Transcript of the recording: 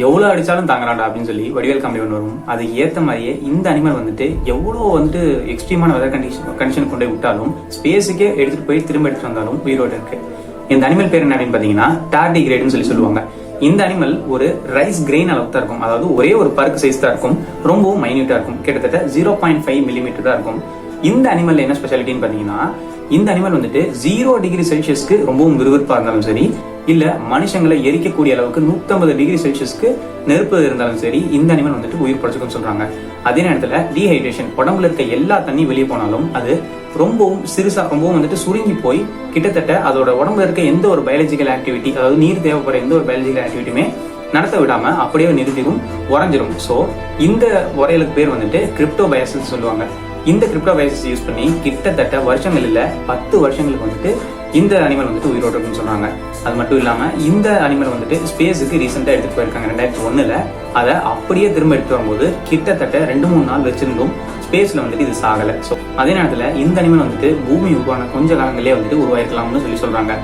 எவ்வளோ அடிச்சாலும் தாங்கலாம்டா அப்படின்னு சொல்லி வடிவேல் காமெடி ஒன்று வரும். அதுக்கு ஏற்ற மாதிரியே இந்த அனிமல் வந்துட்டு எவ்வளோ வந்துட்டு எக்ஸ்ட்ரீமான வெதர் கண்டிஷன் கொண்டு போய் விட்டாலும் ஸ்பேஸுக்கே எடுத்துட்டு போய் திரும்ப எடுத்துட்டு வந்தாலும் உயிரோடு இருக்கு. இந்த அனிமல் பேர் என்ன அப்படின்னு பார்த்தீங்கன்னா டார்டிகிரேட்னு சொல்லி சொல்லுவாங்க. இந்த அனிமல் ஒரு ரைஸ் கிரெயின் அளவுக்கு தான் இருக்கும். அதாவது ஒரே ஒரு பருக்கு சைஸ் தான் இருக்கும். ரொம்பவும் மைன்யூட்டா இருக்கும். கிட்டத்தட்ட 0.5 மில்லிமீட்டர் தான் இருக்கும். இந்த அனிமல் என்ன ஸ்பெஷாலிட்டின்னு பார்த்தீங்கன்னா, இந்த அனிமல் வந்துட்டு 0 டிகிரி செல்சியஸ்க்கு ரொம்பவும் விறுவிறுப்பா இருந்தாலும் சரி, இல்ல மனுஷங்களை எரிக்கக்கூடிய அளவுக்கு 150 டிகிரி செல்சியஸ்க்கு நெருப்பு இருந்தாலும் சரி, இந்த அனிமல் வந்துட்டு உயிர் படைச்சுக்குன்னு சொல்றாங்க. அதே நேரத்துல டீஹைட்ரேஷன், உடம்புல இருக்க எல்லா தண்ணி வெளியே போனாலும் அது ரொம்பவும் சிறுசா ரொம்பவும் வந்துட்டு சுருங்கி போய் கிட்டத்தட்ட அதோட உடம்புல இருக்க எந்த ஒரு பயாலஜிக்கல் ஆக்டிவிட்டி, அதாவது நீர் தேவைப்படுற எந்த ஒரு பயாலஜிக்கல் ஆக்டிவிட்டியுமே நடத்த விடாம அப்படியே நிறுத்திடும், உறைஞ்சிரும். ஸோ இந்த உரையலுக்கு பேர் வந்துட்டு கிரிப்டோபயாசிஸ் சொல்லுவாங்க. இந்த கிரிப்டோபயாசிஸ் யூஸ் பண்ணி கிட்டத்தட்ட வருஷங்கள் இல்ல 10 வருஷங்களுக்கு வந்துட்டு இந்த அனிமல் வந்துட்டு உயிரோடு இருக்குன்னு சொன்னாங்க. அது மட்டும் இல்லாம இந்த அனிமல் வந்துட்டு ஸ்பேஸுக்கு ரீசெண்டா எடுத்துட்டு போயிருக்காங்க 2001. அதை அப்படியே திரும்ப எடுத்து வரும்போது கிட்டத்தட்ட 2-3 நாள் வச்சிருந்தும் ஸ்பேஸ்ல வந்துட்டு இது சாகலை. ஸோ அதே நேரத்துல இந்த அனிமல் வந்துட்டு பூமி உருவான கொஞ்ச காலங்களே வந்துட்டு உருவாயிருக்கலாம்னு சொல்லி சொல்றாங்க.